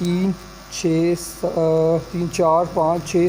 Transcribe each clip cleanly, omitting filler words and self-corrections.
3 4 5 6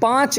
5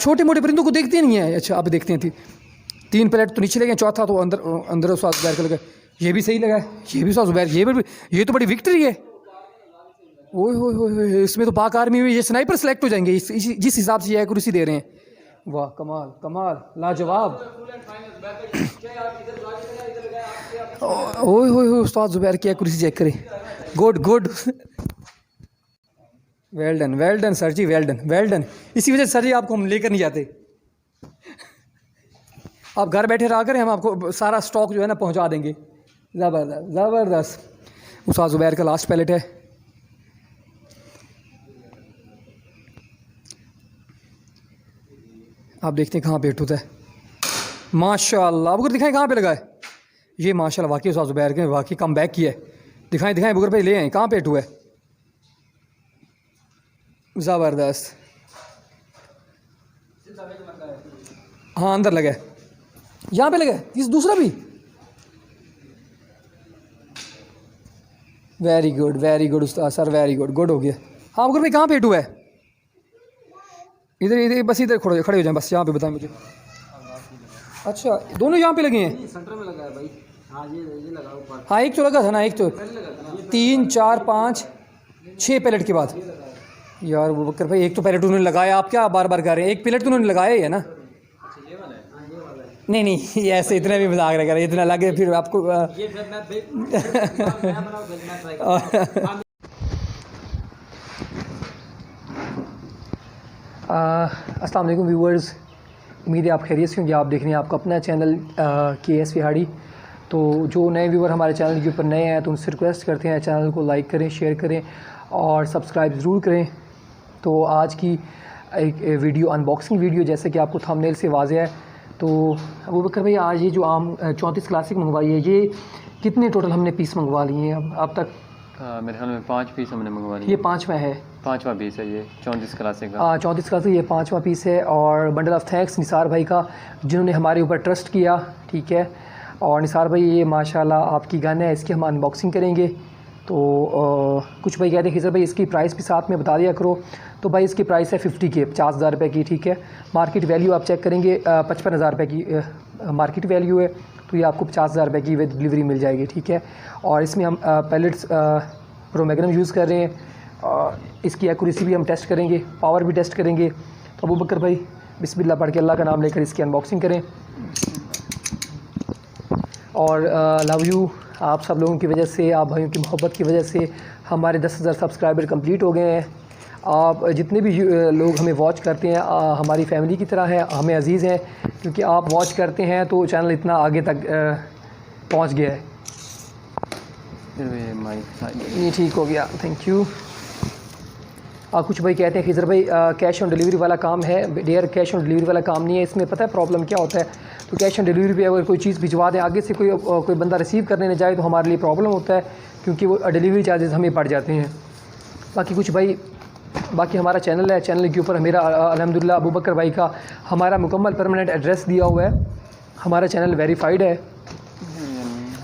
छोटे मोटे परिंदों को देखते नहीं हैं। अच्छा आप देखते हैं 3 पैलेट तो नीचे लगे, चौथा तो अंदर उस्ताद ज़ुबैर का लगा, ये भी सही लगा, ये भी उस्ताद ज़ुबैर, ये तो बड़ी विक्ट्री है। ओए होए होए, इसमें तो पाक आर्मी में ये स्नाइपर सेलेक्ट हो जाएंगे जिस हिसाब से ये एक्यूरेसी दे रहे हैं। वाह कमाल कमाल लाजवाब। ओए होए होए, उस्ताद ज़ुबैर की एक्यूरेसी चेक करें, good good, well done sir ji, well done. इसी वजह से सर जी आपको हम लेकर नहीं जाते, आप घर बैठे रहा करें, हम आपको सारा स्टॉक जो है ना पहुंचा देंगे। ज़बरदस्त। उस्ताद ज़ुबैर का लास्ट पैलेट है। आप देखते हैं कहाँ पे हिट होता है। माशाल्लाह बुकर दिखाएं कहाँ पे लगा है ये, माशाल्लाह वाकई उस्ताद ज़ुबैर के वाकई कम बैक किया है। दिखाएं बुकर भाई, ले आए कहाँ पे हिट हुआ है। ज़बरदस्त। हाँ अंदर लगा है, यहाँ पे लगा है, इस दूसरा भी। वेरी गुड उस्ताद सर, वेरी गुड हो गया। हाँ बुकर भाई कहाँ पे हिट हुआ है। इधर बस इधर खड़े हो जाएं, बस यहाँ पे बताएं मुझे। अच्छा दोनों यहाँ पे लगे हैं, सेंटर में लगा है भाई। हाँ ये लगा ऊपर। हाँ एक तो लगा था ना, एक तो 3 4 5 6 पैलेट के बाद। यार वो बकर भाई एक तो पैलेट उन्होंने लगाया, आप क्या बार कह रहे हैं, एक पैलेट तो उन्होंने लगाया ही है ना। नहीं ये ऐसे इतना भी मजाक रहा, इतना लगे फिर आपको अस्सलाम वालेकुम व्यूअर्स, उम्मीद है आप खैरियत से होंगे। आप देख रहे हैं आपका अपना चैनल KS विहाड़ी। तो जो नए व्यूअर हमारे चैनल के ऊपर नए हैं तो उनसे रिक्वेस्ट करते हैं चैनल को लाइक करें, शेयर करें और सब्सक्राइब ज़रूर करें। तो आज की एक वीडियो अनबॉक्सिंग वीडियो, जैसे कि आपको थंबनेल से वाज़ेह है। तो अबू बकर भाई आज ये जो आम 34 क्लासिक मंगवाई है, ये कितने टोटल हमने पीस मंगवा लिए हैं अब तक। मेरे ख्याल में 5 पीस हमने मंगवा लिए। ये 5वां है, 5वां पीस है ये 34 क्लासिक का। 34 क्लासिक ये 5वां पीस है। और बंडल ऑफ थैंक्स निसार भाई का, जिन्होंने हमारे ऊपर ट्रस्ट किया, ठीक है। और निसार भाई ये माशाल्लाह आपकी गन है, इसकी हम अनबॉक्सिंग करेंगे। तो कुछ भाई कहते हैं खिजर भाई इसकी प्राइस भी साथ में बता दिया करो। तो भाई इसकी प्राइस है 50 के, 50,000 रुपये की, ठीक है। मार्केट वैल्यू आप चेक करेंगे 55,000 रुपये की मार्केट वैल्यू है। तो ये आपको 50,000 रुपये की विद डिलीवरी मिल जाएगी, ठीक है। और इसमें हम पैलेट्स प्रो मैग्नम यूज़ कर रहे हैं। इसकी एक्यूरेसी भी हम टेस्ट करेंगे, पावर भी टेस्ट करेंगे। तो अबू बकर भाई बिस्मिल्लाह पढ़ के अल्लाह का नाम लेकर इसकी अनबॉक्सिंग करें। और लव यू, आप सब लोगों की वजह से, आप भाइयों की मोहब्बत की वजह से हमारे 10,000 सब्सक्राइबर कंप्लीट हो गए हैं। आप जितने भी लोग हमें वॉच करते हैं हमारी फैमिली की तरह हैं, हमें अज़ीज़ हैं, क्योंकि आप वॉच करते हैं तो चैनल इतना आगे तक पहुंच गया है। ये ठीक हो गया, थैंक यू। कुछ भाई कहते हैं खिजर भाई कैश ऑन डिलीवरी वाला काम है। डेयर कैश ऑन डिलीवरी वाला काम नहीं है, इसमें पता है प्रॉब्लम क्या होता है। तो कैश ऑन डिलीवरी पे अगर कोई चीज़ भिजवा दें, आगे से कोई बंदा रिसीव करने न जाए तो हमारे लिए प्रॉब्लम होता है, क्योंकि वो डिलीवरी चार्जेस हमें पड़ जाते हैं। बाकी हमारा चैनल है, चैनल के ऊपर मेरा अल्हम्दुलिल्लाह अबू बकर भाई का हमारा मुकम्मल परमानेंट एड्रेस दिया हुआ है। हमारा चैनल वेरीफाइड है।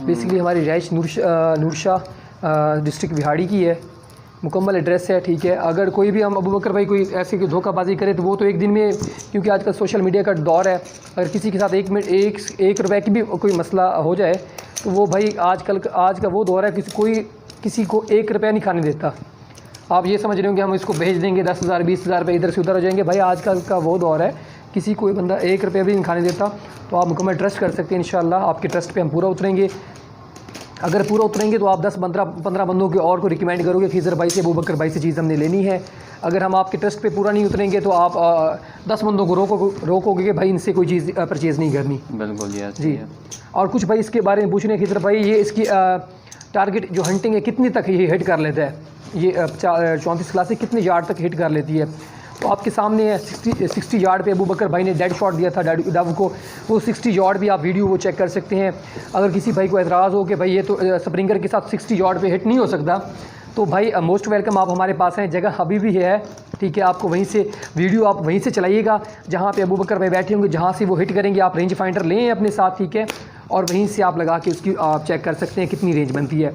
बेसिकली हमारी रिहाइश नूरशाह डिस्ट्रिक्ट विहाड़ी की है, मुकम्मल एड्रेस है, ठीक है। अगर कोई भी हम अबू बकर भाई कोई ऐसी कोई धोखाबाजी करे तो वो तो एक दिन में, क्योंकि आजकल सोशल मीडिया का दौर है, अगर किसी के साथ एक रुपए की भी कोई मसला हो जाए तो वो भाई आज का वो दौर है, किसी को 1 रुपया नहीं खाने देता। आप ये समझ रहे हो कि हम इसको भेज देंगे 10,000 20,000 रुपये इधर से उधर हो जाएंगे। भाई आजकल का वो दौर है, किसी कोई बंदा 1 रुपया भी नहीं खाने देता। तो आप मुकम्मल ट्रस्ट कर सकते हैं, इंशाल्लाह आपके ट्रस्ट पे हम पूरा उतरेंगे। अगर पूरा उतरेंगे तो आप 10-15 बंदों के और को रिकमेंड करोगे कि खिजर भाई से, अबू बकर भाई से चीज़ हमने लेनी है। अगर हम आपके ट्रस्ट पे पूरा नहीं उतरेंगे तो आप 10 बंदों को रोकोगे कि भाई इनसे कोई चीज़ परचेज़ नहीं करनी। बिल्कुल जी। और कुछ भाई इसके बारे में पूछ रहे हैं खिजर भाई ये इसकी टारगेट जो हंटिंग है कितनी तक ये हिट कर लेता है, ये 34 क्लासिक कितने यार्ड तक हिट कर लेती है। तो आपके सामने है 60 यार्ड पे अबू बकर भाई ने डेड शॉट दिया था डव को। वो 60 यार्ड भी आप वीडियो वो चेक कर सकते हैं। अगर किसी भाई को एतराज़ हो कि भाई ये तो स्प्रिंगर के साथ 60 यार्ड पे हिट नहीं हो सकता, तो भाई मोस्ट वेलकम, आप हमारे पास हैं, जगह अभी भी है, ठीक है। आपको वहीं से वीडियो आप वहीं से चलाइएगा जहाँ पे अबू बकर भाई बैठे होंगे, जहाँ से वो हिट करेंगे। आप रेंज फाइंडर लें अपने साथ, ठीक है, और वहीं से आप लगा के उसकी आप चेक कर सकते हैं कितनी रेंज बनती है।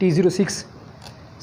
T06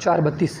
432،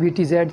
VTZ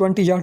20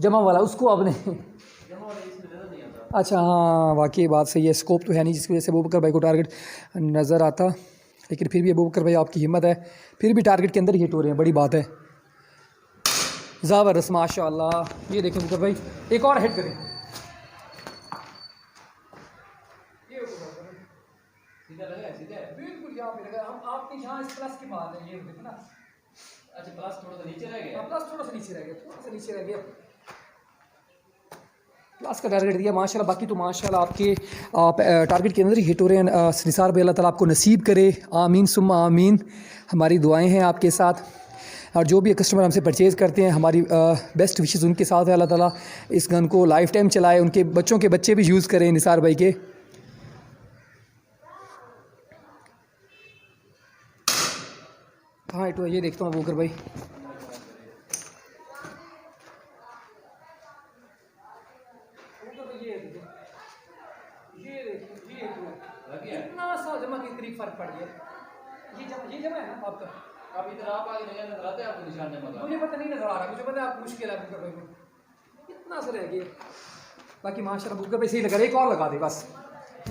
जमा वाला उसको आपने अच्छा हाँ वाकई बात सही है, स्कोप तो है नहीं जिसकी वजह से अबू बकर भाई को टारगेट नज़र आता, लेकिन फिर भी अबू बकर भाई आपकी हिम्मत है, फिर भी टारगेट के अंदर ही हिट हो रहे हैं, बड़ी बात है। ज़बरदस्त माशाल्लाह। ये देखें अबू बकर भाई एक और हिट करें, बिल्कुल यहाँ पे लगा। हम आपके यहाँ इस प्लस की बात है, ये देखो ना। अच्छा प्लस थोड़ा सा नीचे रह गया, प्लस थोड़ा सा नीचे रह गया, थोड़ा सा नीचे रह गया, प्लस का टारगेट दिया माशाल्लाह। बाकी तो माशाल्लाह आपके आप टारगेट के अंदर ही हिट हो रहे हैं। निसार भाई अल्लाह ताला आपको नसीब करे, आमीन सुम्मा आमीन। हमारी दुआएं हैं आपके साथ, और जो भी कस्टमर हमसे परचेज़ करते हैं हमारी बेस्ट विशेस उनके साथ है। अल्लाह ताला इस गन को लाइफ टाइम चलाए, उनके बच्चों के बच्चे भी यूज़ करें निसार भाई के। हाँ हिट हुआ, ये देखता हूँ अबू बकर भाई। इतना सा जमा के करीब फर्क पड़ गया। ये जमा है ना आपका? आप इधर आप आगे नजर आते हैं आपको निशान जमा का? मुझे पता नहीं नजर आ रहा, मुझे पता है आप मुश्किल है अबू बकर भाई को, इतना सा रह गया। बाकी माशाल्लाह अबू बकर भाई सही लगा रहे, एक और लगा दे बस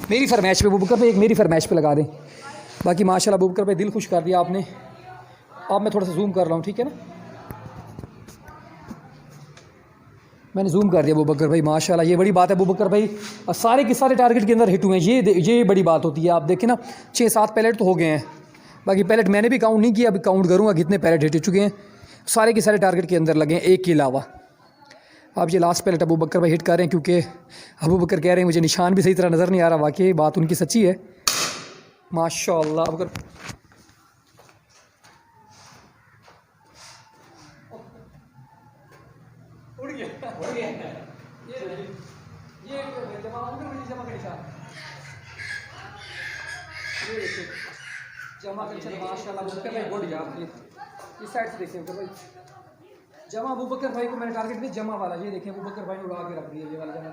मेरी फरमाइश पे अबू बकर भाई, एक मेरी फरमाइश पे लगा दें। बाकी माशाल्लाह अबू बकर भाई दिल खुश कर दिया आपने। अब मैं थोड़ा सा जूम कर रहा हूँ, ठीक है ना, मैंने जूम कर दिया अबू बकर भाई माशाल्लाह। ये बड़ी बात है अबू बकर भाई, और सारे के सारे टारगेट के अंदर हिट हुए हैं, ये बड़ी बात होती है। आप देखें ना 6-7 पैलेट तो हो गए हैं, बाकी पैलेट मैंने भी काउंट नहीं किया, अभी काउंट करूँगा कितने पैलेट हिट चुके हैं। सारे के सारे टारगेट के अंदर लगे हैं एक के अलावा। अब ये लास्ट पैलेट अबू बकर भाई हिट कर रहे हैं, क्योंकि अबू बकर कह रहे हैं मुझे निशान भी सही तरह नज़र नहीं आ रहा। वाकई बात उनकी सच्ची है माशाल्लाह। अबू बकर उड़ गया, उड़ गया। ये जमा का निशान, ये देखिए जमा का निशान माशाल्लाह। अबू बकर भाई गुड यार, इस साइड से देखिए अबू बकर भाई जमा। अबू बकर भाई को मैंने टारगेट दिया जमा वाला, ये देखिए अबू बकर भाई ने उड़ा के रख दिया ये वाला जमा।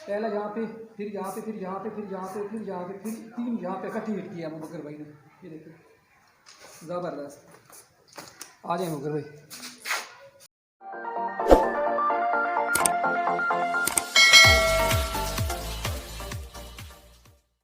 पहला यहाँ पे, फिर यहाँ पे, फिर यहाँ पे, फिर यहाँ पे, फिर यहाँ पे, फिर 3 यहाँ पे इकट्ठी हिट किया अबू बकर भाई ने। ये देखिए ज़बरदस्त। आ जाए अबू बकर भाई।